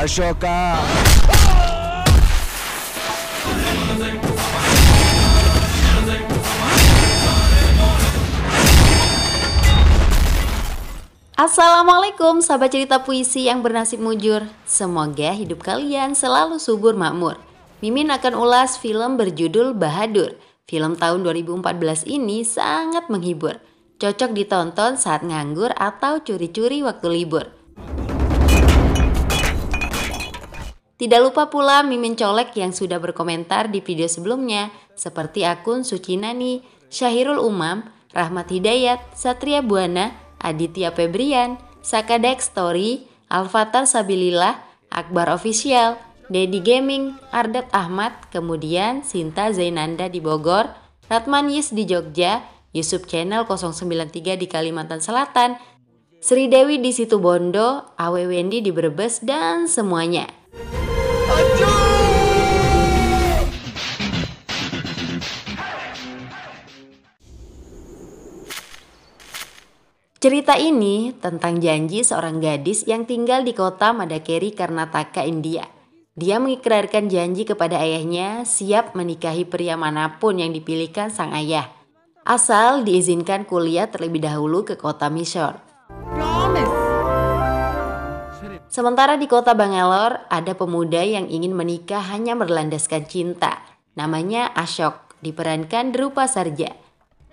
Ashoka. Assalamualaikum sahabat cerita puisi yang bernasib mujur. Semoga hidup kalian selalu subur makmur. Mimin akan ulas film berjudul Bahadur. Film tahun 2014 ini sangat menghibur. Cocok ditonton saat nganggur atau curi-curi waktu libur. Tidak lupa pula Mimin colek yang sudah berkomentar di video sebelumnya, seperti akun Sucinani, Syahirul Umam, Rahmat Hidayat, Satria Buana, Aditya Febrian, Sakadek Story, Alfatar Sabilillah, Akbar Official, Dedi Gaming, Ardat Ahmad, kemudian Sinta Zainanda di Bogor, Ratman Yis di Jogja, Yusuf Channel 093 di Kalimantan Selatan, Sri Dewi di Situbondo, Awe Wendy di Brebes, dan semuanya. Cerita ini tentang janji seorang gadis yang tinggal di kota Madakeri, Karnataka, India. Dia mengikrarkan janji kepada ayahnya siap menikahi pria manapun yang dipilihkan sang ayah, asal diizinkan kuliah terlebih dahulu ke kota Mysore. Sementara di kota Bangalore ada pemuda yang ingin menikah hanya berlandaskan cinta. Namanya Ashok, diperankan Drupa Sarja.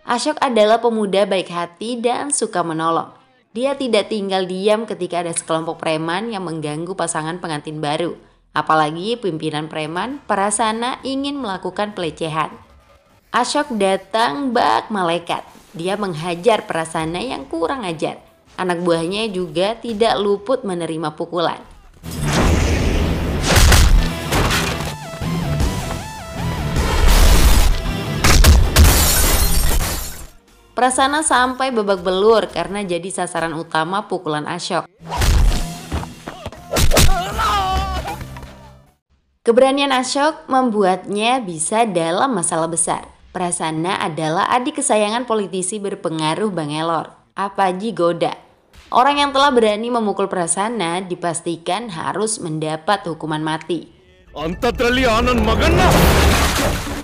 Ashok adalah pemuda baik hati dan suka menolong. Dia tidak tinggal diam ketika ada sekelompok preman yang mengganggu pasangan pengantin baru. Apalagi pimpinan preman Prasana ingin melakukan pelecehan. Ashok datang bak malaikat. Dia menghajar Prasana yang kurang ajar. Anak buahnya juga tidak luput menerima pukulan. Prasana sampai babak belur karena jadi sasaran utama pukulan Ashok. Keberanian Ashok membuatnya bisa dalam masalah besar. Prasana adalah adik kesayangan politisi berpengaruh Bangalore, Apaji Goda. Orang yang telah berani memukul Prasana dipastikan harus mendapat hukuman mati.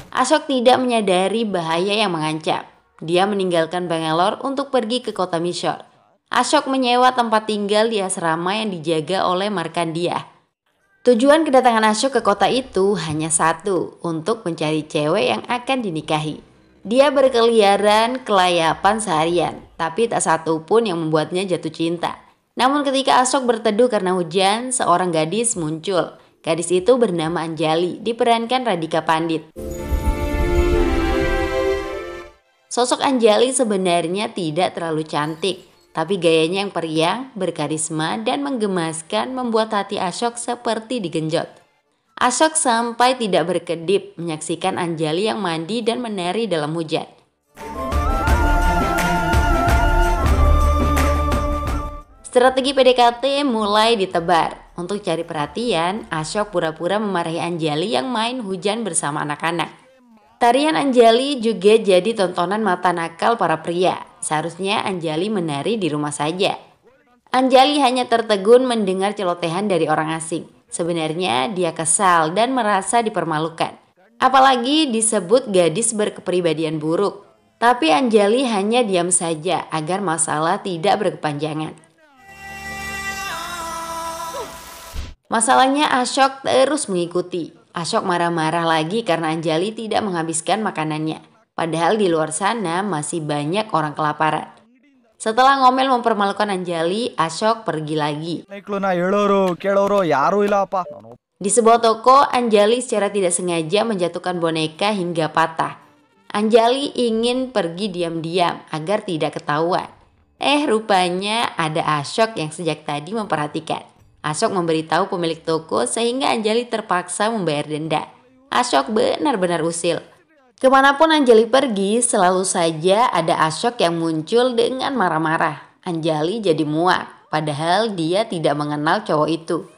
Ashok tidak menyadari bahaya yang mengancam. Dia meninggalkan Bangalore untuk pergi ke kota Mysore. Ashok menyewa tempat tinggal di asrama yang dijaga oleh Markandia. Tujuan kedatangan Ashok ke kota itu hanya satu, untuk mencari cewek yang akan dinikahi. Dia berkeliaran kelayapan seharian, tapi tak satu pun yang membuatnya jatuh cinta. Namun ketika Ashok berteduh karena hujan, seorang gadis muncul. Gadis itu bernama Anjali, diperankan Radhika Pandit. Sosok Anjali sebenarnya tidak terlalu cantik, tapi gayanya yang periang, berkarisma, dan menggemaskan membuat hati Ashok seperti digenjot. Ashok sampai tidak berkedip menyaksikan Anjali yang mandi dan menari dalam hujan. Strategi PDKT mulai ditebar. Untuk cari perhatian, Ashok pura-pura memarahi Anjali yang main hujan bersama anak-anak. Tarian Anjali juga jadi tontonan mata nakal para pria. Seharusnya Anjali menari di rumah saja. Anjali hanya tertegun mendengar celotehan dari orang asing. Sebenarnya dia kesal dan merasa dipermalukan. Apalagi disebut gadis berkepribadian buruk. Tapi Anjali hanya diam saja agar masalah tidak berkepanjangan. Masalahnya Ashok terus mengikuti. Ashok marah-marah lagi karena Anjali tidak menghabiskan makanannya. Padahal di luar sana masih banyak orang kelaparan. Setelah ngomel mempermalukan Anjali, Ashok pergi lagi. Di sebuah toko, Anjali secara tidak sengaja menjatuhkan boneka hingga patah. Anjali ingin pergi diam-diam agar tidak ketahuan. Rupanya ada Ashok yang sejak tadi memperhatikan. Ashok memberitahu pemilik toko sehingga Anjali terpaksa membayar denda. Ashok benar-benar usil. Kemanapun Anjali pergi, selalu saja ada Ashok yang muncul dengan marah-marah. Anjali jadi muak, padahal dia tidak mengenal cowok itu.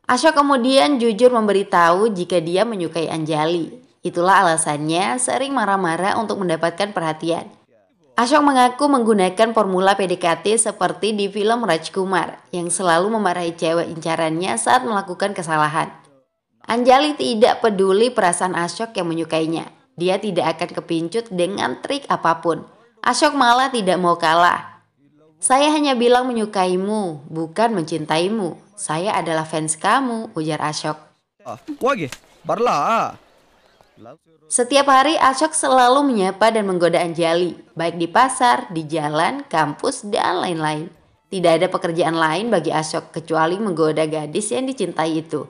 Ashok kemudian jujur memberitahu jika dia menyukai Anjali. Itulah alasannya sering marah-marah untuk mendapatkan perhatian. Ashok mengaku menggunakan formula PDKT seperti di film Rajkumar yang selalu memarahi cewek incarannya saat melakukan kesalahan. Anjali tidak peduli perasaan Ashok yang menyukainya. Dia tidak akan kepincut dengan trik apapun. Ashok malah tidak mau kalah. "Saya hanya bilang menyukaimu, bukan mencintaimu. Saya adalah fans kamu," ujar Ashok. Setiap hari Ashok selalu menyapa dan menggoda Anjali, baik di pasar, di jalan, kampus, dan lain-lain. Tidak ada pekerjaan lain bagi Ashok kecuali menggoda gadis yang dicintai itu.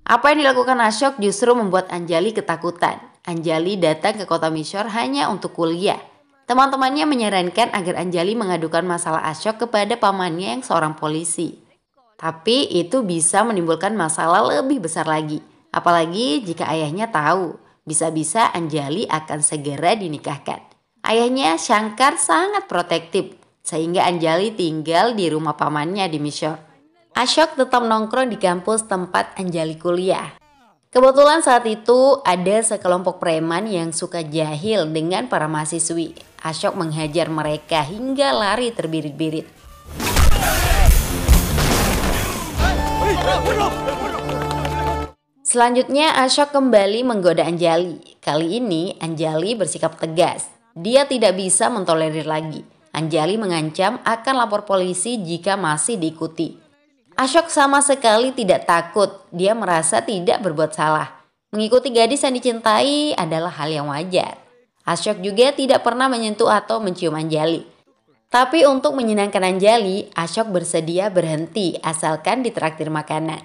Apa yang dilakukan Ashok justru membuat Anjali ketakutan. Anjali datang ke kota Mysore hanya untuk kuliah. Teman-temannya menyarankan agar Anjali mengadukan masalah Ashok kepada pamannya yang seorang polisi. Tapi itu bisa menimbulkan masalah lebih besar lagi. Apalagi jika ayahnya tahu, bisa-bisa Anjali akan segera dinikahkan. Ayahnya Shankar sangat protektif, sehingga Anjali tinggal di rumah pamannya di Mysore. Ashok tetap nongkrong di kampus tempat Anjali kuliah. Kebetulan saat itu ada sekelompok preman yang suka jahil dengan para mahasiswi. Ashok menghajar mereka hingga lari terbirit-birit. Selanjutnya Ashok kembali menggoda Anjali. Kali ini Anjali bersikap tegas. Dia tidak bisa mentolerir lagi. Anjali mengancam akan lapor polisi jika masih diikuti. Ashok sama sekali tidak takut. Dia merasa tidak berbuat salah. Mengikuti gadis yang dicintai adalah hal yang wajar. Ashok juga tidak pernah menyentuh atau mencium Anjali. Tapi untuk menyenangkan Anjali, Ashok bersedia berhenti asalkan ditraktir makanan.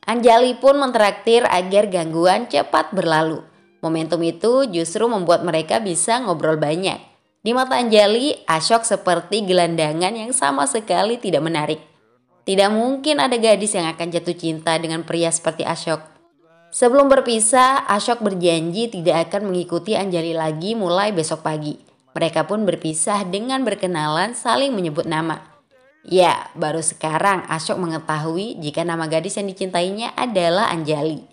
Anjali pun mentraktir agar gangguan cepat berlalu. Momentum itu justru membuat mereka bisa ngobrol banyak. Di mata Anjali, Ashok seperti gelandangan yang sama sekali tidak menarik. Tidak mungkin ada gadis yang akan jatuh cinta dengan pria seperti Ashok. Sebelum berpisah, Ashok berjanji tidak akan mengikuti Anjali lagi mulai besok pagi. Mereka pun berpisah dengan berkenalan saling menyebut nama. Ya, baru sekarang Ashok mengetahui jika nama gadis yang dicintainya adalah Anjali.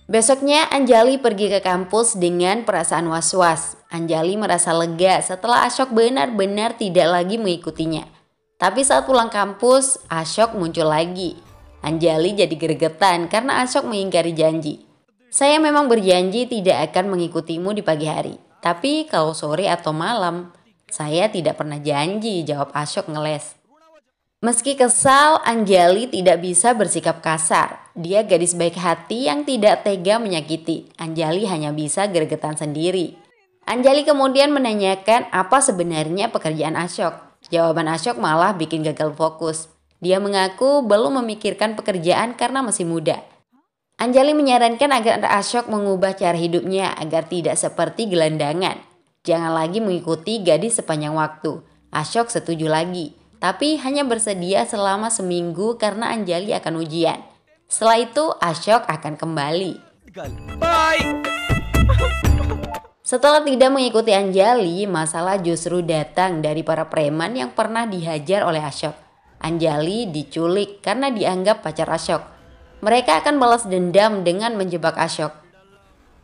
Besoknya Anjali pergi ke kampus dengan perasaan was-was. Anjali merasa lega setelah Ashok benar-benar tidak lagi mengikutinya. Tapi saat pulang kampus, Ashok muncul lagi. Anjali jadi gregetan karena Ashok mengingkari janji. "Saya memang berjanji tidak akan mengikutimu di pagi hari. Tapi kalau sore atau malam, saya tidak pernah janji," jawab Ashok ngeles. Meski kesal, Anjali tidak bisa bersikap kasar. Dia gadis baik hati yang tidak tega menyakiti. Anjali hanya bisa gregetan sendiri. Anjali kemudian menanyakan apa sebenarnya pekerjaan Ashok. Jawaban Ashok malah bikin gagal fokus. Dia mengaku belum memikirkan pekerjaan karena masih muda. Anjali menyarankan agar Ashok mengubah cara hidupnya agar tidak seperti gelandangan. Jangan lagi mengikuti gadis sepanjang waktu. Ashok setuju lagi. Tapi hanya bersedia selama seminggu karena Anjali akan ujian. Setelah itu Ashok akan kembali. Bye. Setelah tidak mengikuti Anjali, masalah justru datang dari para preman yang pernah dihajar oleh Ashok. Anjali diculik karena dianggap pacar Ashok. Mereka akan balas dendam dengan menjebak Ashok.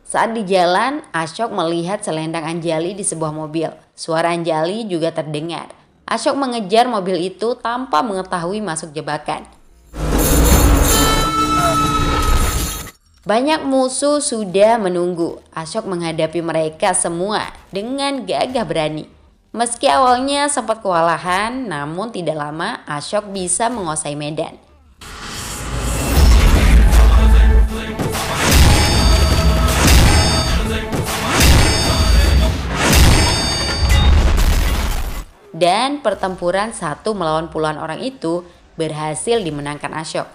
Saat di jalan, Ashok melihat selendang Anjali di sebuah mobil. Suara Anjali juga terdengar. Ashok mengejar mobil itu tanpa mengetahui masuk jebakan. Banyak musuh sudah menunggu. Ashok menghadapi mereka semua dengan gagah berani. Meski awalnya sempat kewalahan, namun tidak lama Ashok bisa menguasai medan. Dan pertempuran satu melawan puluhan orang itu berhasil dimenangkan Ashok.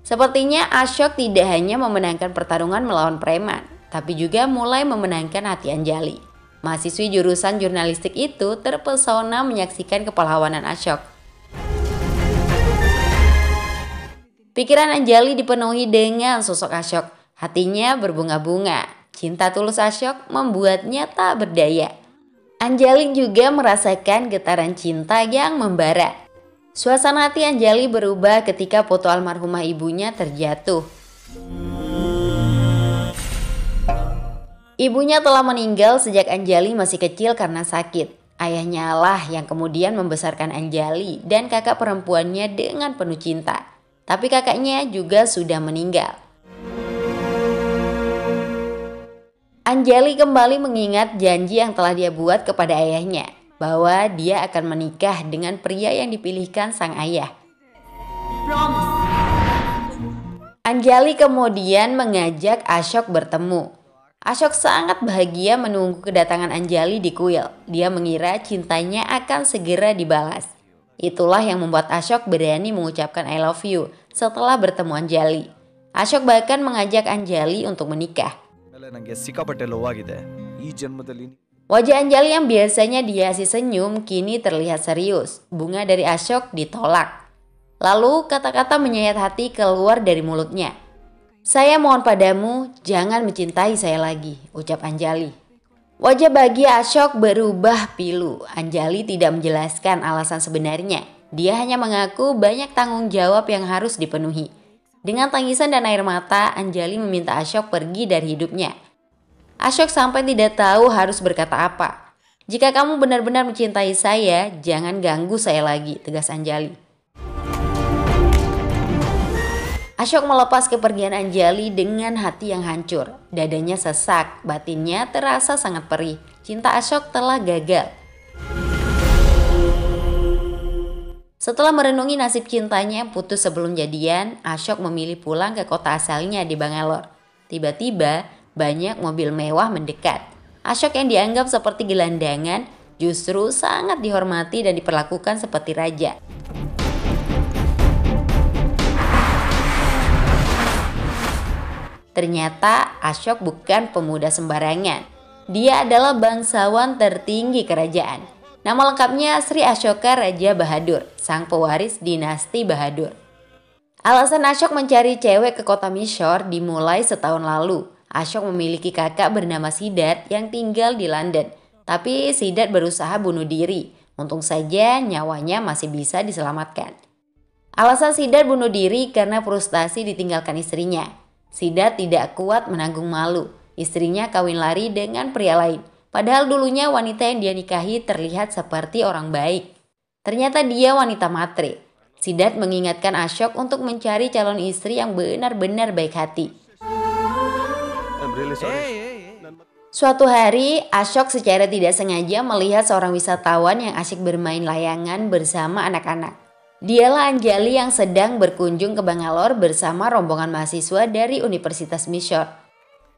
Sepertinya Ashok tidak hanya memenangkan pertarungan melawan preman, tapi juga mulai memenangkan hati Anjali. Mahasiswi jurusan jurnalistik itu terpesona menyaksikan kepahlawanan Ashok. Pikiran Anjali dipenuhi dengan sosok Ashok. Hatinya berbunga-bunga. Cinta tulus Ashok membuatnya tak berdaya. Anjali juga merasakan getaran cinta yang membara. Suasana hati Anjali berubah ketika foto almarhumah ibunya terjatuh. Ibunya telah meninggal sejak Anjali masih kecil karena sakit. Ayahnya lah yang kemudian membesarkan Anjali dan kakak perempuannya dengan penuh cinta. Tapi kakaknya juga sudah meninggal. Anjali kembali mengingat janji yang telah dia buat kepada ayahnya, bahwa dia akan menikah dengan pria yang dipilihkan sang ayah. Anjali kemudian mengajak Ashok bertemu. Ashok sangat bahagia menunggu kedatangan Anjali di kuil. Dia mengira cintanya akan segera dibalas. Itulah yang membuat Ashok berani mengucapkan I love you setelah bertemu Anjali. Ashok bahkan mengajak Anjali untuk menikah. Wajah Anjali yang biasanya dihiasi senyum kini terlihat serius. Bunga dari Ashok ditolak. Lalu kata-kata menyayat hati keluar dari mulutnya. Saya mohon padamu, jangan mencintai saya lagi, ucap Anjali. Wajah bahagia Ashok berubah pilu. Anjali tidak menjelaskan alasan sebenarnya. Dia hanya mengaku banyak tanggung jawab yang harus dipenuhi. Dengan tangisan dan air mata, Anjali meminta Ashok pergi dari hidupnya. Ashok sampai tidak tahu harus berkata apa. Jika kamu benar-benar mencintai saya, jangan ganggu saya lagi, tegas Anjali. Ashok melepas kepergian Anjali dengan hati yang hancur. Dadanya sesak, batinnya terasa sangat perih. Cinta Ashok telah gagal. Setelah merenungi nasib cintanya yang putus sebelum jadian, Ashok memilih pulang ke kota asalnya di Bangalore. Tiba-tiba, banyak mobil mewah mendekat. Ashok yang dianggap seperti gelandangan justru sangat dihormati dan diperlakukan seperti raja. Ternyata Ashok bukan pemuda sembarangan. Dia adalah bangsawan tertinggi kerajaan. Nama lengkapnya Sri Ashoka Raja Bahadur, sang pewaris dinasti Bahadur. Alasan Ashok mencari cewek ke kota Mysore dimulai setahun lalu. Ashok memiliki kakak bernama Siddharth yang tinggal di London. Tapi Siddharth berusaha bunuh diri. Untung saja nyawanya masih bisa diselamatkan. Alasan Siddharth bunuh diri karena frustasi ditinggalkan istrinya. Siddharth tidak kuat menanggung malu. Istrinya kawin lari dengan pria lain. Padahal dulunya wanita yang dia nikahi terlihat seperti orang baik. Ternyata dia wanita matre. Siddharth mengingatkan Ashok untuk mencari calon istri yang benar-benar baik hati. Suatu hari, Ashok secara tidak sengaja melihat seorang wisatawan yang asyik bermain layangan bersama anak-anak. Dialah Anjali yang sedang berkunjung ke Bangalore bersama rombongan mahasiswa dari Universitas Mysore.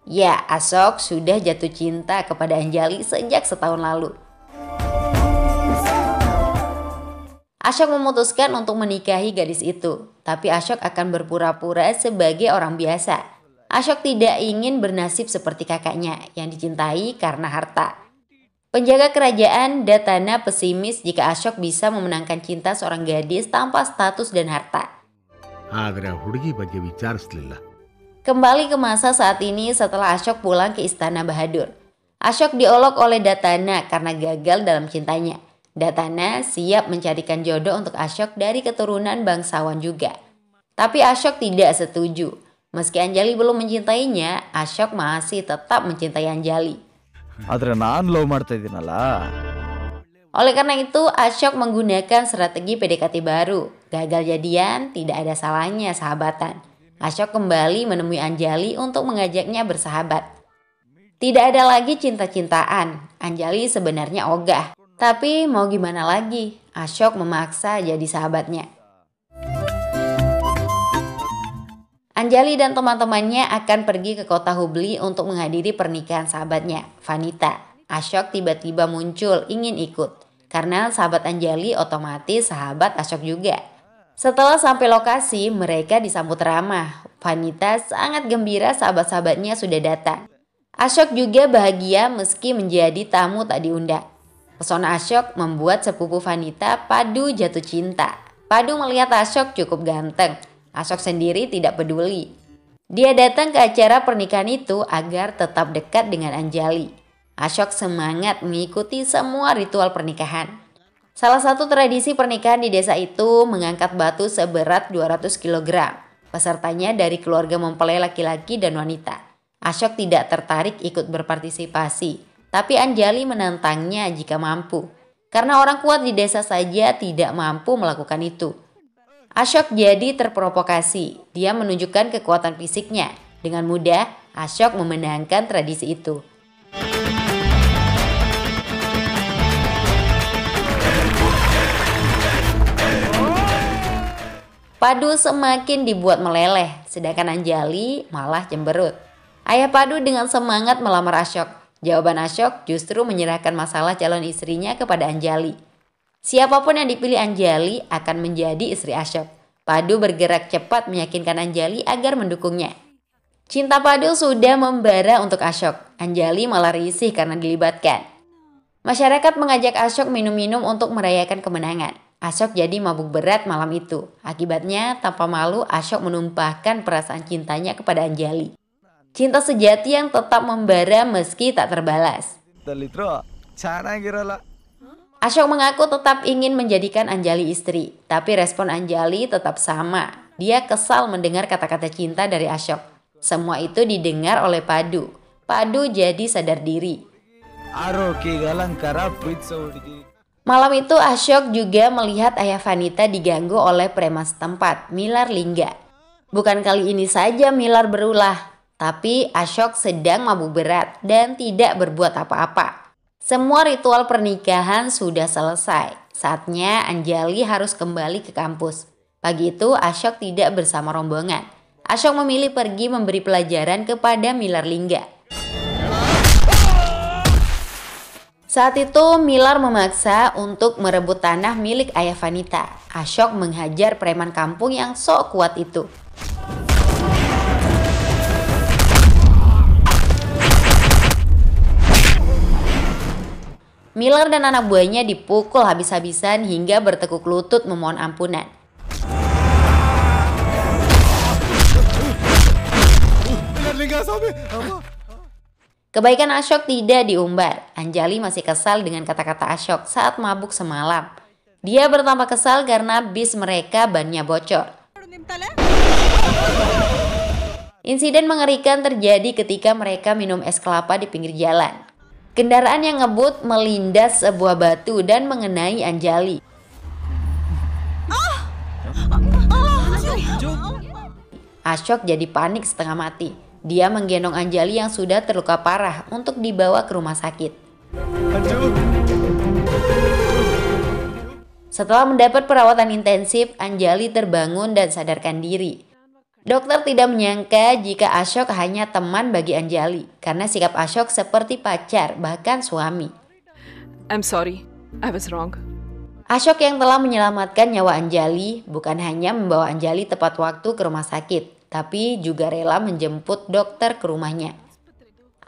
Ya, Ashok sudah jatuh cinta kepada Anjali sejak setahun lalu. Ashok memutuskan untuk menikahi gadis itu, tapi Ashok akan berpura-pura sebagai orang biasa. Ashok tidak ingin bernasib seperti kakaknya yang dicintai karena harta. Penjaga kerajaan Datana pesimis jika Ashok bisa memenangkan cinta seorang gadis tanpa status dan harta. Kembali ke masa saat ini setelah Ashok pulang ke istana Bahadur. Ashok diolok oleh Datana karena gagal dalam cintanya. Datana siap mencarikan jodoh untuk Ashok dari keturunan bangsawan juga. Tapi Ashok tidak setuju. Meski Anjali belum mencintainya, Ashok masih tetap mencintai Anjali. Oleh karena itu, Ashok menggunakan strategi PDKT baru. Gagal jadian, tidak ada salahnya sahabatan. Ashok kembali menemui Anjali untuk mengajaknya bersahabat. Tidak ada lagi cinta-cintaan. Anjali sebenarnya ogah. Tapi mau gimana lagi? Ashok memaksa jadi sahabatnya. Anjali dan teman-temannya akan pergi ke kota Hubli untuk menghadiri pernikahan sahabatnya, Vanita. Ashok tiba-tiba muncul ingin ikut. Karena sahabat Anjali otomatis sahabat Ashok juga. Setelah sampai lokasi, mereka disambut ramah. Vanita sangat gembira sahabat-sahabatnya sudah datang. Ashok juga bahagia meski menjadi tamu tak diundang. Pesona Ashok membuat sepupu Vanita Padu jatuh cinta. Padu melihat Ashok cukup ganteng. Ashok sendiri tidak peduli. Dia datang ke acara pernikahan itu agar tetap dekat dengan Anjali. Ashok semangat mengikuti semua ritual pernikahan. Salah satu tradisi pernikahan di desa itu mengangkat batu seberat 200 kg. Pesertanya dari keluarga mempelai laki-laki dan wanita. Ashok tidak tertarik ikut berpartisipasi, tapi Anjali menantangnya jika mampu. Karena orang kuat di desa saja tidak mampu melakukan itu. Ashok jadi terprovokasi. Dia menunjukkan kekuatan fisiknya. Dengan mudah, Ashok memenangkan tradisi itu. Padu semakin dibuat meleleh, sedangkan Anjali malah cemberut. Ayah Padu dengan semangat melamar Ashok. Jawaban Ashok justru menyerahkan masalah calon istrinya kepada Anjali. Siapapun yang dipilih Anjali akan menjadi istri Ashok. Padu bergerak cepat meyakinkan Anjali agar mendukungnya. Cinta Padu sudah membara untuk Ashok. Anjali malah risih karena dilibatkan. Masyarakat mengajak Ashok minum-minum untuk merayakan kemenangan. Ashok jadi mabuk berat malam itu. Akibatnya, tanpa malu Ashok menumpahkan perasaan cintanya kepada Anjali. Cinta sejati yang tetap membara meski tak terbalas. Ashok mengaku tetap ingin menjadikan Anjali istri, tapi respon Anjali tetap sama. Dia kesal mendengar kata-kata cinta dari Ashok. Semua itu didengar oleh Padu. Padu jadi sadar diri. Malam itu Ashok juga melihat ayah Vanita diganggu oleh preman setempat, Milar Lingga. Bukan kali ini saja Milar berulah, tapi Ashok sedang mabuk berat dan tidak berbuat apa-apa. Semua ritual pernikahan sudah selesai. Saatnya Anjali harus kembali ke kampus. Pagi itu Ashok tidak bersama rombongan. Ashok memilih pergi memberi pelajaran kepada Milar Lingga. Saat itu Milar memaksa untuk merebut tanah milik ayah Vanita. Ashok menghajar preman kampung yang sok kuat itu. Milar dan anak buahnya dipukul habis-habisan hingga bertekuk lutut memohon ampunan. Kebaikan Ashok tidak diumbar. Anjali masih kesal dengan kata-kata Ashok saat mabuk semalam. Dia bertambah kesal karena bis mereka bannya bocor. Insiden mengerikan terjadi ketika mereka minum es kelapa di pinggir jalan. Kendaraan yang ngebut melindas sebuah batu dan mengenai Anjali. Ashok jadi panik setengah mati. Dia menggendong Anjali yang sudah terluka parah untuk dibawa ke rumah sakit. Setelah mendapat perawatan intensif, Anjali terbangun dan sadarkan diri. Dokter tidak menyangka jika Ashok hanya teman bagi Anjali, karena sikap Ashok seperti pacar, bahkan suami. I'm sorry, I was wrong. Ashok yang telah menyelamatkan nyawa Anjali bukan hanya membawa Anjali tepat waktu ke rumah sakit, tapi juga rela menjemput dokter ke rumahnya.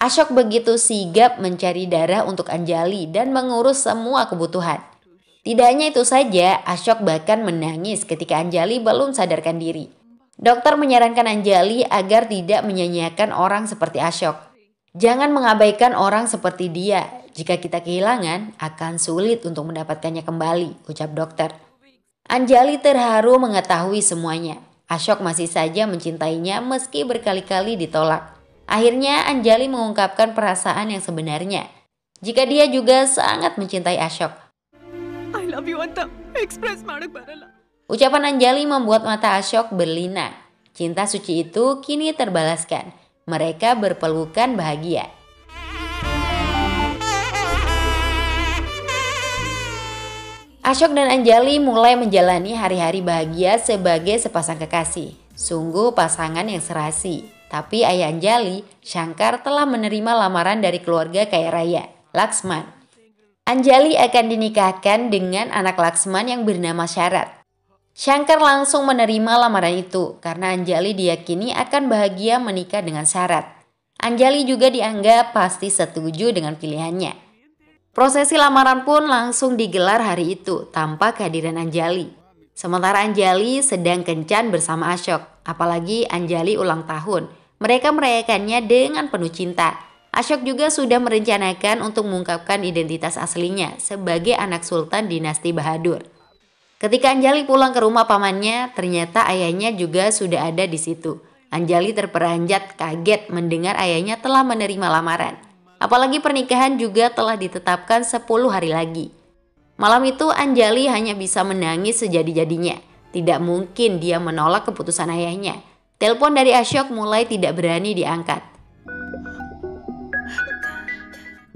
Ashok begitu sigap mencari darah untuk Anjali dan mengurus semua kebutuhan. Tidak hanya itu saja, Ashok bahkan menangis ketika Anjali belum sadarkan diri. Dokter menyarankan Anjali agar tidak menyanyiakan orang seperti Ashok. Jangan mengabaikan orang seperti dia. Jika kita kehilangan, akan sulit untuk mendapatkannya kembali, ucap dokter. Anjali terharu mengetahui semuanya. Ashok masih saja mencintainya meski berkali-kali ditolak. Akhirnya Anjali mengungkapkan perasaan yang sebenarnya. Jika dia juga sangat mencintai Ashok. I love you Anta. Express madak barala. Ucapan Anjali membuat mata Ashok berlinang. Cinta suci itu kini terbalaskan. Mereka berpelukan bahagia. Ashok dan Anjali mulai menjalani hari-hari bahagia sebagai sepasang kekasih. Sungguh pasangan yang serasi. Tapi ayah Anjali, Shankar, telah menerima lamaran dari keluarga kaya raya, Laksman. Anjali akan dinikahkan dengan anak Laksman yang bernama Syarat. Shankar langsung menerima lamaran itu karena Anjali diyakini akan bahagia menikah dengan Syarat. Anjali juga dianggap pasti setuju dengan pilihannya. Prosesi lamaran pun langsung digelar hari itu tanpa kehadiran Anjali. Sementara Anjali sedang kencan bersama Ashok. Apalagi Anjali ulang tahun. Mereka merayakannya dengan penuh cinta. Ashok juga sudah merencanakan untuk mengungkapkan identitas aslinya sebagai anak Sultan dinasti Bahadur. Ketika Anjali pulang ke rumah pamannya, ternyata ayahnya juga sudah ada di situ. Anjali terperanjat kaget mendengar ayahnya telah menerima lamaran. Apalagi pernikahan juga telah ditetapkan 10 hari lagi. Malam itu Anjali hanya bisa menangis sejadi-jadinya. Tidak mungkin dia menolak keputusan ayahnya. Telepon dari Ashok mulai tidak berani diangkat.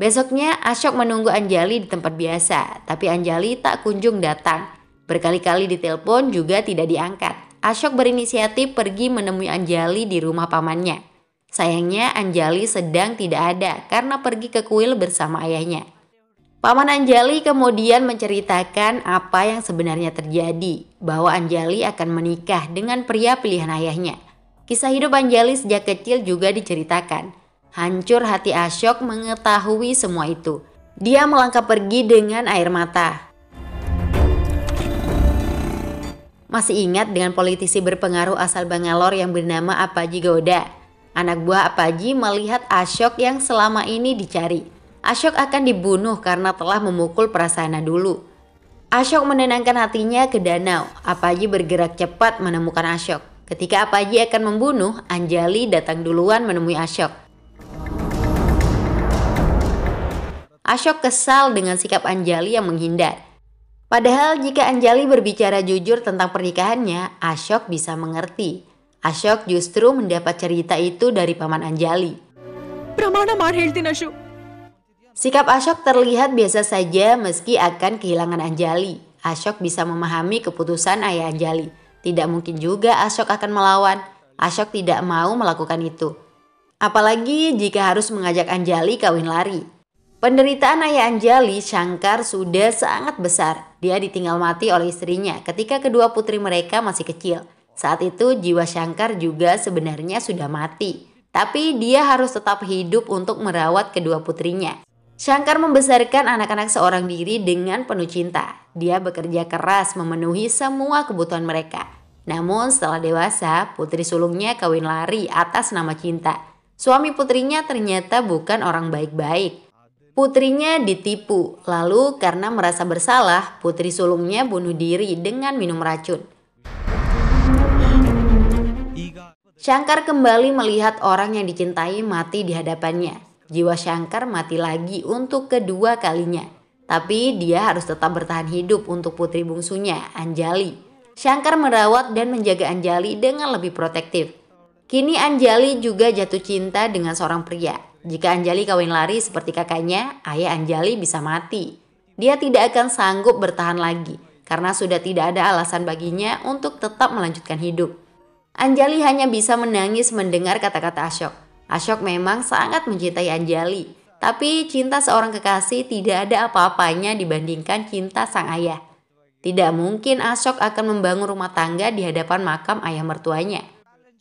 Besoknya Ashok menunggu Anjali di tempat biasa, tapi Anjali tak kunjung datang. Berkali-kali ditelepon juga tidak diangkat. Ashok berinisiatif pergi menemui Anjali di rumah pamannya. Sayangnya Anjali sedang tidak ada karena pergi ke kuil bersama ayahnya. Paman Anjali kemudian menceritakan apa yang sebenarnya terjadi, bahwa Anjali akan menikah dengan pria pilihan ayahnya. Kisah hidup Anjali sejak kecil juga diceritakan. Hancur hati Ashok mengetahui semua itu. Dia melangkah pergi dengan air mata. Masih ingat dengan politisi berpengaruh asal Bangalore yang bernama Appaji Gowda? Anak buah Appaji melihat Ashok yang selama ini dicari. Ashok akan dibunuh karena telah memukul Prasana dulu. Ashok menenangkan hatinya ke danau. Appaji bergerak cepat menemukan Ashok. Ketika Appaji akan membunuh, Anjali datang duluan menemui Ashok. Ashok kesal dengan sikap Anjali yang menghindar. Padahal jika Anjali berbicara jujur tentang pernikahannya, Ashok bisa mengerti. Ashok justru mendapat cerita itu dari paman Anjali. ಪ್ರಮಾಣ ಮಾಡಿ ಹೇಳ್ತೀನಿ Ashok. Sikap Ashok terlihat biasa saja meski akan kehilangan Anjali. Ashok bisa memahami keputusan ayah Anjali. Tidak mungkin juga Ashok akan melawan. Ashok tidak mau melakukan itu. Apalagi jika harus mengajak Anjali kawin lari. Penderitaan ayah Anjali, Shankar, sudah sangat besar. Dia ditinggal mati oleh istrinya ketika kedua putri mereka masih kecil. Saat itu jiwa Shankar juga sebenarnya sudah mati. Tapi dia harus tetap hidup untuk merawat kedua putrinya. Shankar membesarkan anak-anak seorang diri dengan penuh cinta. Dia bekerja keras memenuhi semua kebutuhan mereka. Namun setelah dewasa, putri sulungnya kawin lari atas nama cinta. Suami putrinya ternyata bukan orang baik-baik. Putrinya ditipu, lalu karena merasa bersalah, putri sulungnya bunuh diri dengan minum racun. Shankar kembali melihat orang yang dicintai mati di hadapannya. Jiwa Shankar mati lagi untuk kedua kalinya. Tapi dia harus tetap bertahan hidup untuk putri bungsunya, Anjali. Shankar merawat dan menjaga Anjali dengan lebih protektif. Kini Anjali juga jatuh cinta dengan seorang pria. Jika Anjali kawin lari seperti kakaknya, ayah Anjali bisa mati. Dia tidak akan sanggup bertahan lagi karena sudah tidak ada alasan baginya untuk tetap melanjutkan hidup. Anjali hanya bisa menangis mendengar kata-kata Ashok. Ashok memang sangat mencintai Anjali, tapi cinta seorang kekasih tidak ada apa-apanya dibandingkan cinta sang ayah. Tidak mungkin Ashok akan membangun rumah tangga di hadapan makam ayah mertuanya.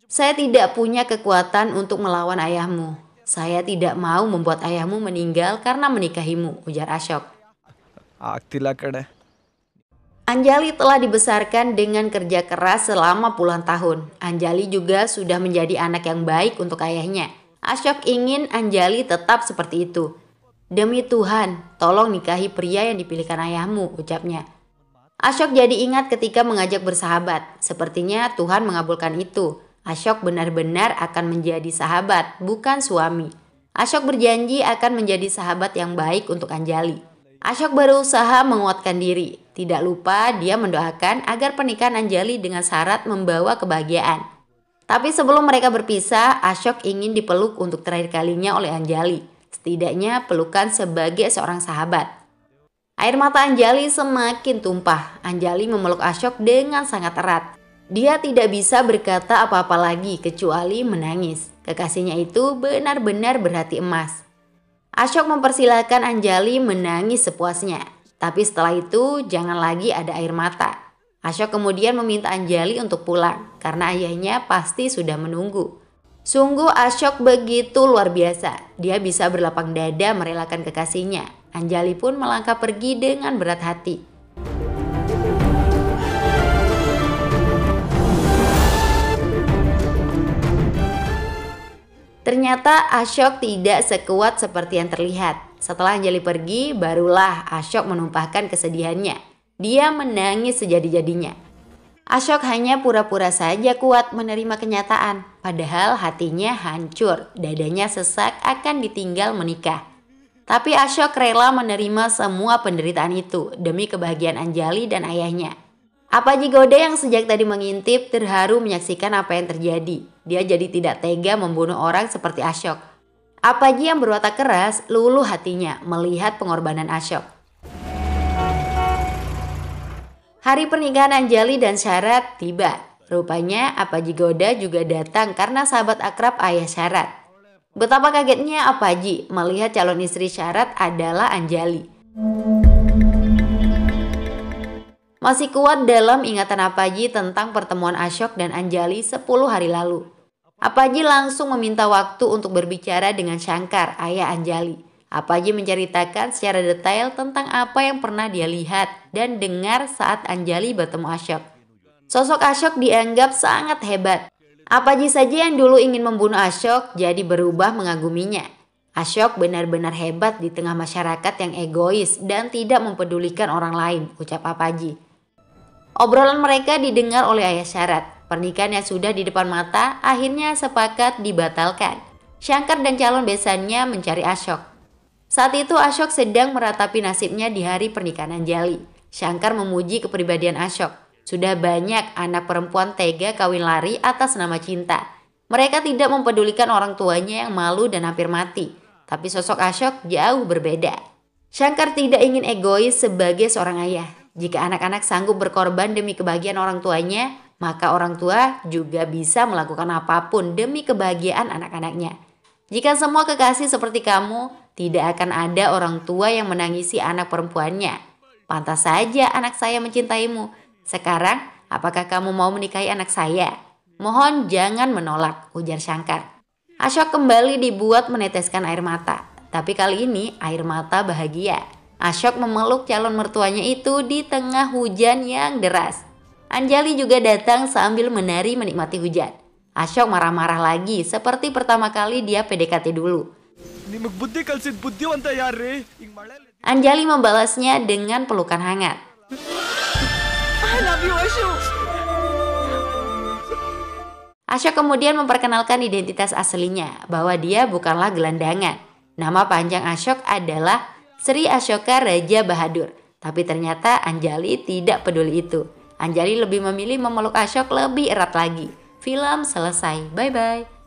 Saya tidak punya kekuatan untuk melawan ayahmu. Saya tidak mau membuat ayahmu meninggal karena menikahimu, ujar Ashok. Anjali telah dibesarkan dengan kerja keras selama puluhan tahun. Anjali juga sudah menjadi anak yang baik untuk ayahnya. Ashok ingin Anjali tetap seperti itu. Demi Tuhan, tolong nikahi pria yang dipilihkan ayahmu, ucapnya. Ashok jadi ingat ketika mengajak bersahabat. Sepertinya Tuhan mengabulkan itu. Ashok benar-benar akan menjadi sahabat, bukan suami. Ashok berjanji akan menjadi sahabat yang baik untuk Anjali. Ashok berusaha menguatkan diri. Tidak lupa dia mendoakan agar pernikahan Anjali dengan syarat membawa kebahagiaan. Tapi sebelum mereka berpisah, Ashok ingin dipeluk untuk terakhir kalinya oleh Anjali. Setidaknya pelukan sebagai seorang sahabat. Air mata Anjali semakin tumpah. Anjali memeluk Ashok dengan sangat erat. Dia tidak bisa berkata apa-apa lagi kecuali menangis. Kekasihnya itu benar-benar berhati emas. Ashok mempersilahkan Anjali menangis sepuasnya. Tapi setelah itu jangan lagi ada air mata. Ashok kemudian meminta Anjali untuk pulang karena ayahnya pasti sudah menunggu. Sungguh Ashok begitu luar biasa. Dia bisa berlapang dada merelakan kekasihnya. Anjali pun melangkah pergi dengan berat hati. Ternyata Ashok tidak sekuat seperti yang terlihat. Setelah Anjali pergi, barulah Ashok menumpahkan kesedihannya. Dia menangis sejadi-jadinya. Ashok hanya pura-pura saja kuat menerima kenyataan, padahal hatinya hancur, dadanya sesak akan ditinggal menikah. Tapi Ashok rela menerima semua penderitaan itu demi kebahagiaan Anjali dan ayahnya. Apaji Gode yang sejak tadi mengintip terharu menyaksikan apa yang terjadi. Dia jadi tidak tega membunuh orang seperti Ashok. Apaji yang berwatak keras luluh hatinya melihat pengorbanan Ashok. Hari pernikahan Anjali dan Syarat tiba. Rupanya Apaji Goda juga datang karena sahabat akrab ayah Syarat. Betapa kagetnya Apaji melihat calon istri Syarat adalah Anjali. Masih kuat dalam ingatan Apaji tentang pertemuan Ashok dan Anjali 10 hari lalu. Apaji langsung meminta waktu untuk berbicara dengan Shankar, ayah Anjali. Apaji menceritakan secara detail tentang apa yang pernah dia lihat dan dengar saat Anjali bertemu Ashok. Sosok Ashok dianggap sangat hebat. Apaji saja yang dulu ingin membunuh Ashok jadi berubah mengaguminya. Ashok benar-benar hebat di tengah masyarakat yang egois dan tidak mempedulikan orang lain, ucap Apaji. Obrolan mereka didengar oleh ayah Syarat. Pernikahan yang sudah di depan mata akhirnya sepakat dibatalkan. Shankar dan calon besannya mencari Ashok. Saat itu Ashok sedang meratapi nasibnya di hari pernikahan Anjali. Shankar memuji kepribadian Ashok. Sudah banyak anak perempuan tega kawin lari atas nama cinta. Mereka tidak mempedulikan orang tuanya yang malu dan hampir mati. Tapi sosok Ashok jauh berbeda. Shankar tidak ingin egois sebagai seorang ayah. Jika anak-anak sanggup berkorban demi kebahagiaan orang tuanya, maka orang tua juga bisa melakukan apapun demi kebahagiaan anak-anaknya. Jika semua kekasih seperti kamu, tidak akan ada orang tua yang menangisi anak perempuannya. Pantas saja anak saya mencintaimu. Sekarang, apakah kamu mau menikahi anak saya? Mohon jangan menolak, ujar Shankar. Ashok kembali dibuat meneteskan air mata. Tapi kali ini air mata bahagia. Ashok memeluk calon mertuanya itu di tengah hujan yang deras. Anjali juga datang sambil menari menikmati hujan. Ashok marah-marah lagi seperti pertama kali dia PDKT dulu. Anjali membalasnya dengan pelukan hangat. I love you, Ashok. Ashok kemudian memperkenalkan identitas aslinya bahwa dia bukanlah gelandangan. Nama panjang Ashok adalah Sri Ashoka Raja Bahadur. Tapi ternyata Anjali tidak peduli itu. Anjali lebih memilih memeluk Ashok lebih erat lagi. Film selesai. Bye-bye.